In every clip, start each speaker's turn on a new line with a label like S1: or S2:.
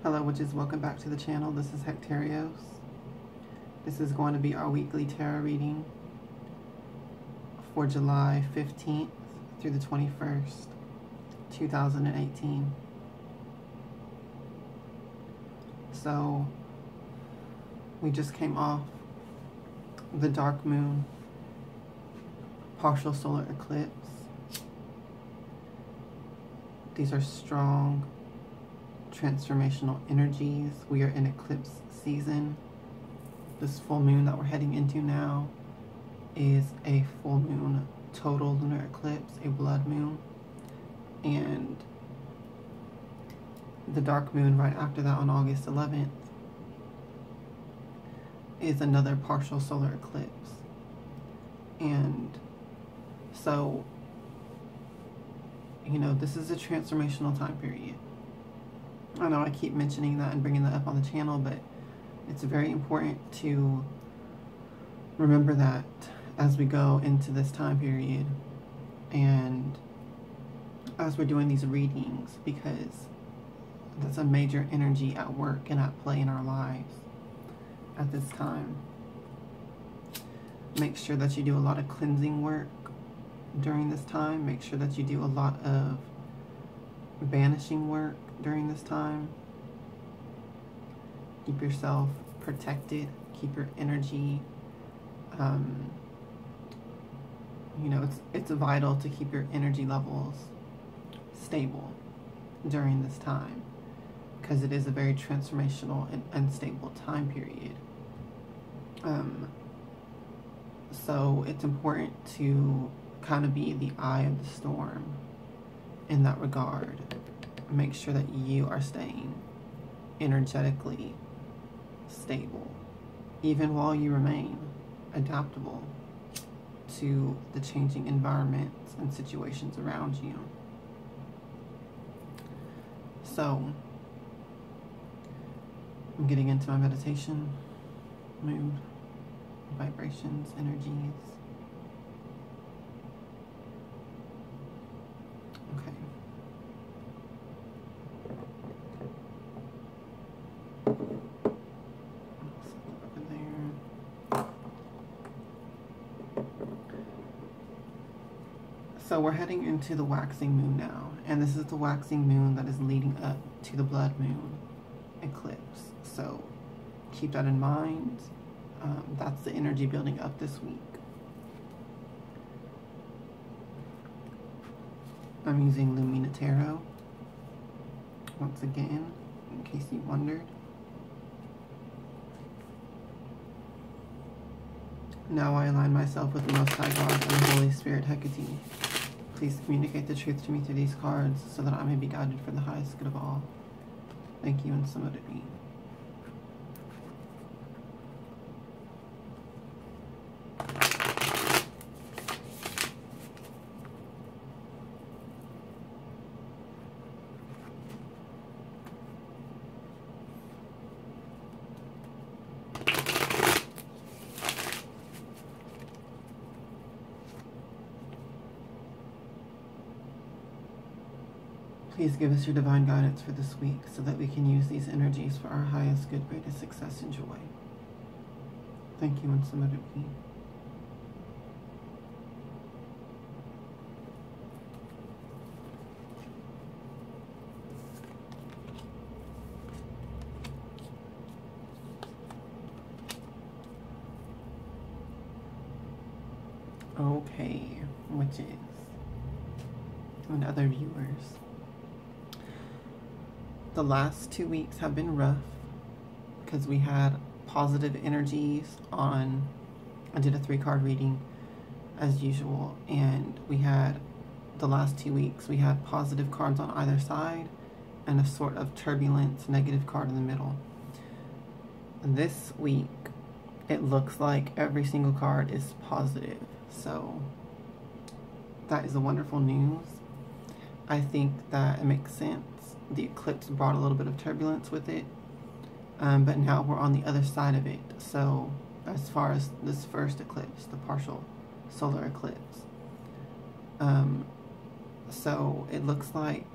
S1: Hello witches, welcome back to the channel. This is Hekterios. This is going to be our weekly tarot reading for July 15th through the 21st, 2018. So we just came off the dark moon, partial solar eclipse. These are strong transformational energies. We are in eclipse season. This full moon that we're heading into now is a full moon total lunar eclipse, a blood moon. And the dark moon right after that on August 11th is another partial solar eclipse. And so, you know, this is a transformational time period. I know I keep mentioning that and bringing that up on the channel, but it's very important to remember that as we go into this time period and as we're doing these readings, because that's a major energy at work and at play in our lives at this time. Make sure that you do a lot of cleansing work during this time. Make sure that you do a lot of banishing work during this time. Keep yourself protected. Keep your energy, you know, it's vital to keep your energy levels stable during this time, because it is a very transformational and unstable time period. So it's important to kind of be the eye of the storm in that regard. Make sure that you are staying energetically stable, even while you remain adaptable to the changing environments and situations around you. So, I'm getting into my meditation mood, vibrations, energies. Okay. Over there. So we're heading into the waxing moon now, and this is the waxing moon that is leading up to the blood moon eclipse. So keep that in mind. That's the energy building up this week. I'm using Lumina Tarot once again, in case you wondered. Now I align myself with the Most High God and the Holy Spirit Hecate. Please communicate the truth to me through these cards so that I may be guided for the highest good of all. Thank you, and so mote it be. Please give us your divine guidance for this week so that we can use these energies for our highest good, greatest success and joy. Thank you, and so mote it be. Okay, witches and other viewers. The last 2 weeks have been rough because we had positive energies on, I did a 3-card reading as usual, and we had the last 2 weeks, we had positive cards on either side and a sort of turbulence negative card in the middle. This week, it looks like every single card is positive, so that is a wonderful news. I think that it makes sense. The eclipse brought a little bit of turbulence with it, but now we're on the other side of it. So as far as this first eclipse, the partial solar eclipse, so it looks like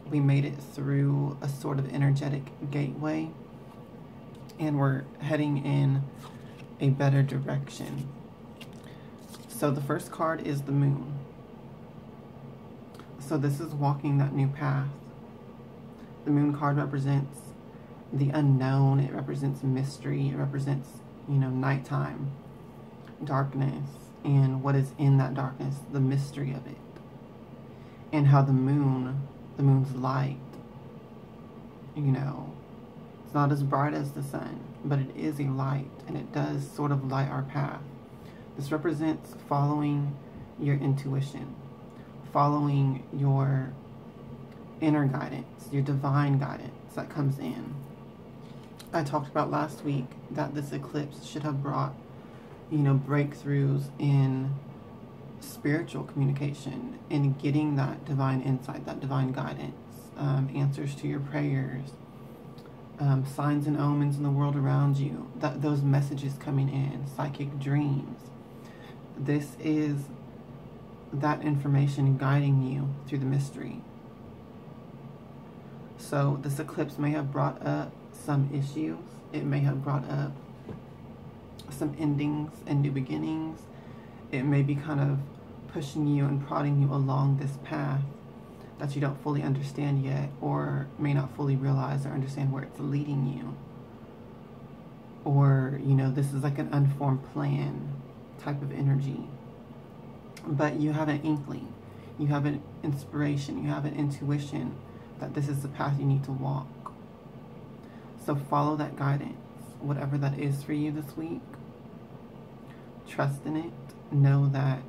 S1: we made it through a sort of energetic gateway, and we're heading in a better direction. So the first card is the moon. So this is walking that new path. The moon card represents the unknown. It represents mystery. It represents, nighttime, darkness, and what is in that darkness, the mystery of it. And how the moon's light, it's not as bright as the sun, but it is a light, and it does sort of light our path. This represents following your intuition, following your inner guidance, your divine guidance that comes in. I talked about last week that this eclipse should have brought, breakthroughs in spiritual communication, in getting that divine insight, that divine guidance, answers to your prayers, signs and omens in the world around you, those messages coming in, psychic dreams. This is that information guiding you through the mystery. So this eclipse may have brought up some issues. It may have brought up some endings and new beginnings. It may be kind of pushing you and prodding you along this path that you don't fully understand yet, or may not fully realize or understand where it's leading you. Or, this is like an unformed plan type of energy. But you have an inkling, you have an inspiration, you have an intuition that this is the path you need to walk. So follow that guidance, whatever that is for you this week. Trust in it. Know that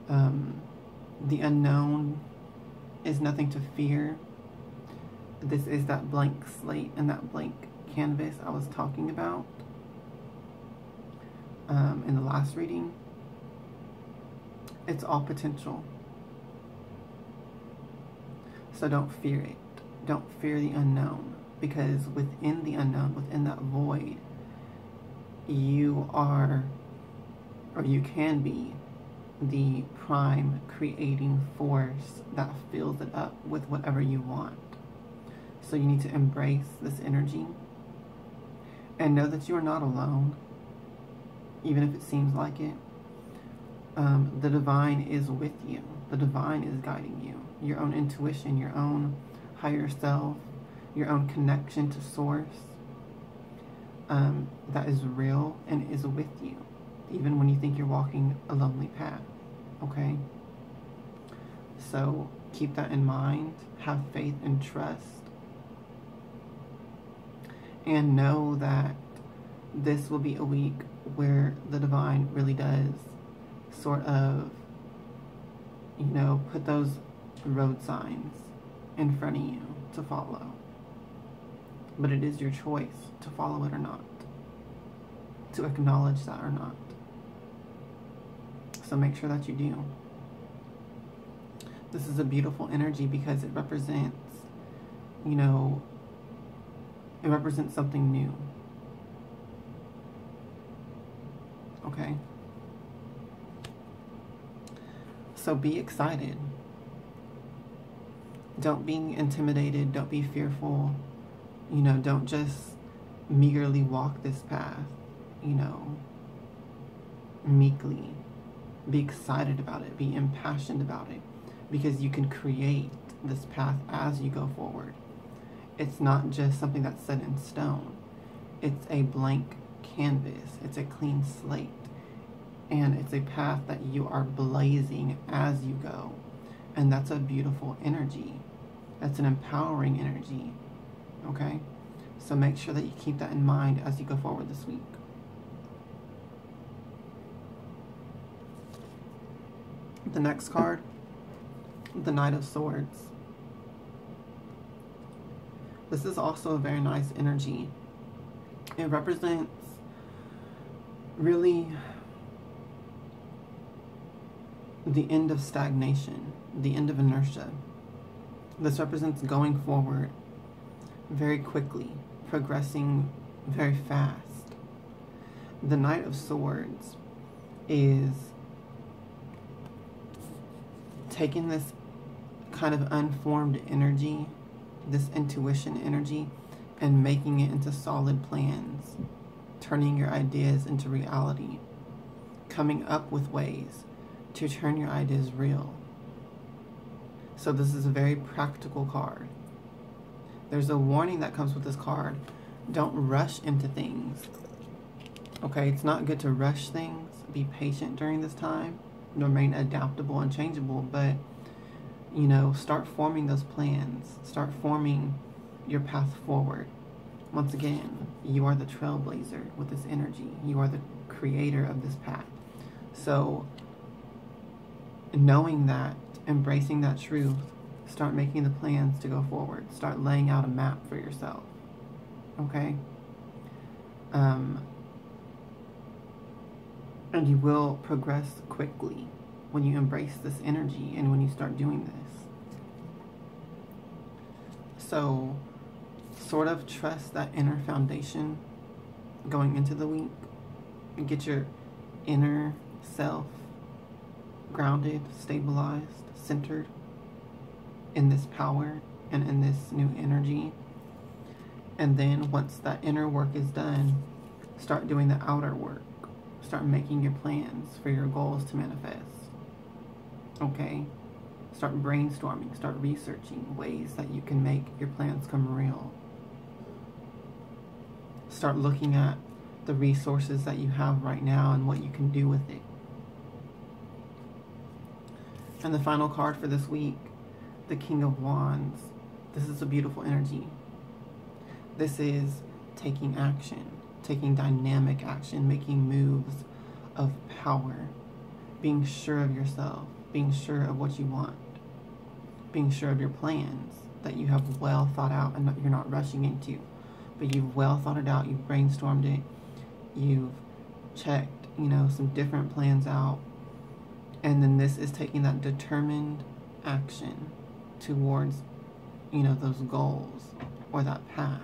S1: the unknown is nothing to fear. This is that blank slate and that blank canvas I was talking about in the last reading. It's all potential. So don't fear it. Don't fear the unknown, because within the unknown, within that void, you are, or you can be, the prime creating force that fills it up with whatever you want. So you need to embrace this energy and know that you are not alone, even if it seems like it. The divine is with you. The divine is guiding you. Your own intuition, your own higher self, your own connection to source, that is real and is with you, even when you think you're walking a lonely path. Okay? So keep that in mind. Have faith and trust. And know that this will be a week where the divine really does sort of, put those road signs in front of you to follow. But it is your choice to follow it or not, to acknowledge that or not. So make sure that you do. This is a beautiful energy because it represents, it represents something new. Okay? So be excited. Don't be intimidated. Don't be fearful. Don't just meagerly walk this path, meekly. Be excited about it. Be impassioned about it, because you can create this path as you go forward. It's not just something that's set in stone. It's a blank canvas. It's a clean slate. And it's a path that you are blazing as you go. And that's a beautiful energy. That's an empowering energy. Okay? So make sure that you keep that in mind as you go forward this week. The next card, the Knight of Swords. This is also a very nice energy. It represents really the end of stagnation, the end of inertia. This represents going forward very quickly, progressing very fast. The Knight of Swords is taking this kind of unformed energy, this intuition energy, and making it into solid plans, turning your ideas into reality, coming up with ways to turn your ideas real. So this is a very practical card. There's a warning that comes with this card. Don't rush into things. Okay, it's not good to rush things. Be patient during this time. Remain adaptable and changeable, but you know, start forming those plans. Start forming your path forward. Once again, you are the trailblazer with this energy. You are the creator of this path. So, knowing that, embracing that truth, start making the plans to go forward. Start laying out a map for yourself. Okay? And you will progress quickly when you embrace this energy and when you start doing this. So, sort of trust that inner foundation going into the week. And get your inner self grounded, stabilized, centered in this power and in this new energy. And then once that inner work is done, start doing the outer work. Start making your plans for your goals to manifest. Okay? Start brainstorming, start researching ways that you can make your plans come real. Start looking at the resources that you have right now and what you can do with it. And the final card for this week, the King of Wands. This is a beautiful energy. This is taking action, taking dynamic action, making moves of power, being sure of yourself, being sure of what you want, being sure of your plans that you have well thought out and that you're not rushing into, but you've well thought it out, you've brainstormed it, you've checked, you know, some different plans out, and then this is taking that determined action towards, you know, those goals or that path.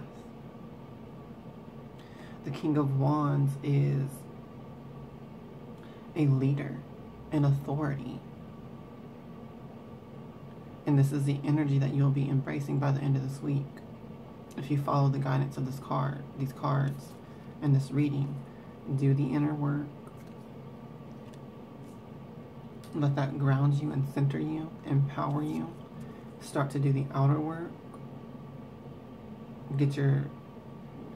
S1: The King of Wands is a leader, an authority. And this is the energy that you'll be embracing by the end of this week. If you follow the guidance of this card, these cards, and this reading, do the inner work. Let that ground you and center you, empower you. Start to do the outer work. Get your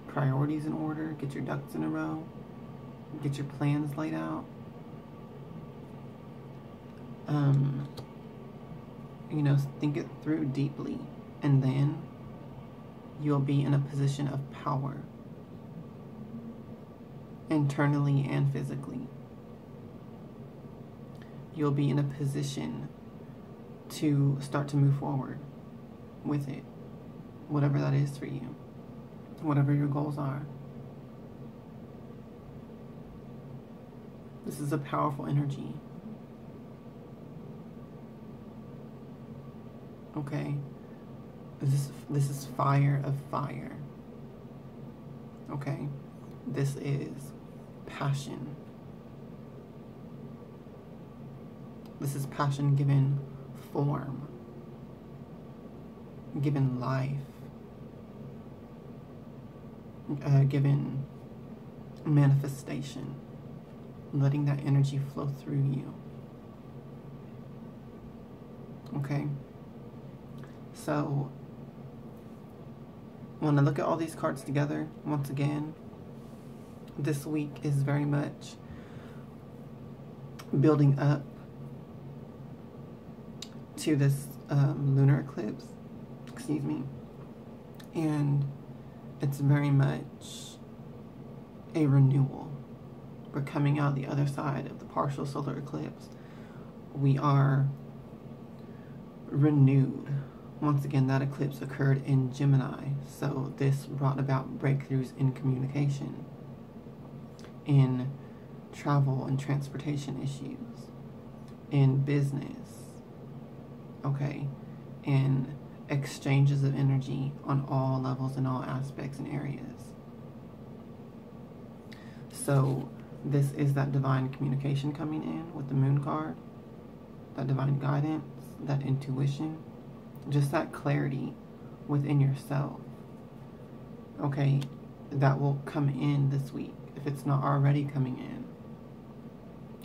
S1: priorities in order, get your ducks in a row, get your plans laid out. You know, think it through deeply, and then you'll be in a position of power, internally and physically. You'll be in a position to start to move forward with it, whatever that is for you. Whatever your goals are. This is a powerful energy. Okay? This is fire of fire. Okay? This is passion. This is passion given form, given life. Given manifestation, letting that energy flow through you. Okay? So, when I look at all these cards together, once again, this week is very much building up to this lunar eclipse, excuse me, and it's very much a renewal. We're coming out the other side of the partial solar eclipse. We are renewed. Once again, that eclipse occurred in Gemini, so this brought about breakthroughs in communication, in travel and transportation issues, in business, okay, in exchanges of energy on all levels and all aspects and areas. So this is that divine communication coming in with the moon card, that divine guidance, that intuition, just that clarity within yourself, okay, that will come in this week, if it's not already coming in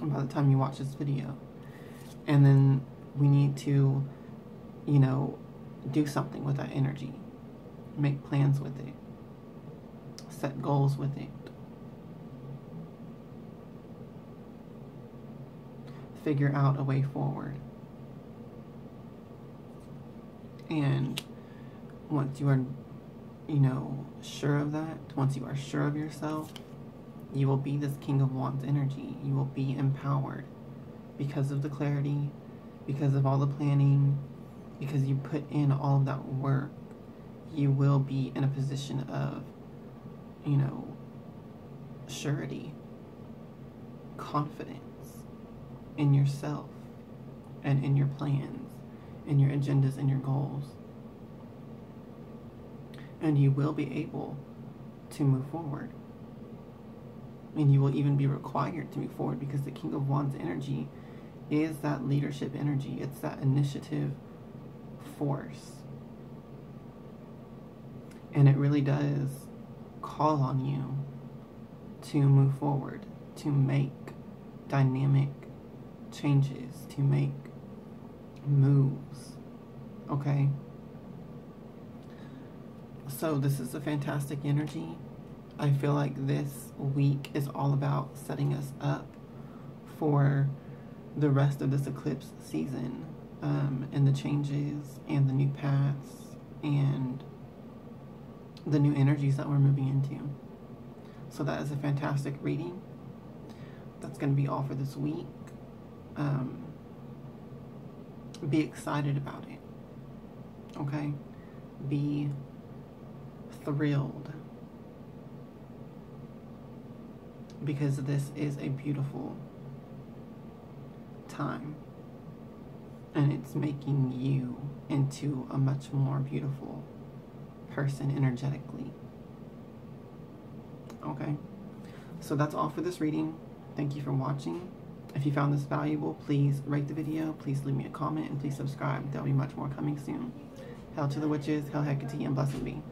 S1: by the time you watch this video. And then we need to, you know, do something with that energy. Make plans with it. Set goals with it. Figure out a way forward. And once you are, you know, sure of that, once you are sure of yourself, you will be this King of Wands energy. You will be empowered because of the clarity, because of all the planning, because you put in all of that work. You will be in a position of, you know, surety, confidence in yourself and in your plans, in your agendas and your goals. And you will be able to move forward. And you will even be required to move forward, because the King of Wands energy is that leadership energy. It's that initiative force. And it really does call on you to move forward, to make dynamic changes, to make moves, okay? So this is a fantastic energy. I feel like this week is all about setting us up for the rest of this eclipse season, and the changes and the new paths and the new energies that we're moving into. So that is a fantastic reading. That's going to be all for this week. Be excited about it, okay? Be thrilled, because this is a beautiful time, and it's making you into a much more beautiful person energetically. Okay, so that's all for this reading. Thank you for watching. If you found this valuable, please rate the video, please leave me a comment, and please subscribe. There'll be much more coming soon. Hail to the witches, hail Hecate, and blessed be.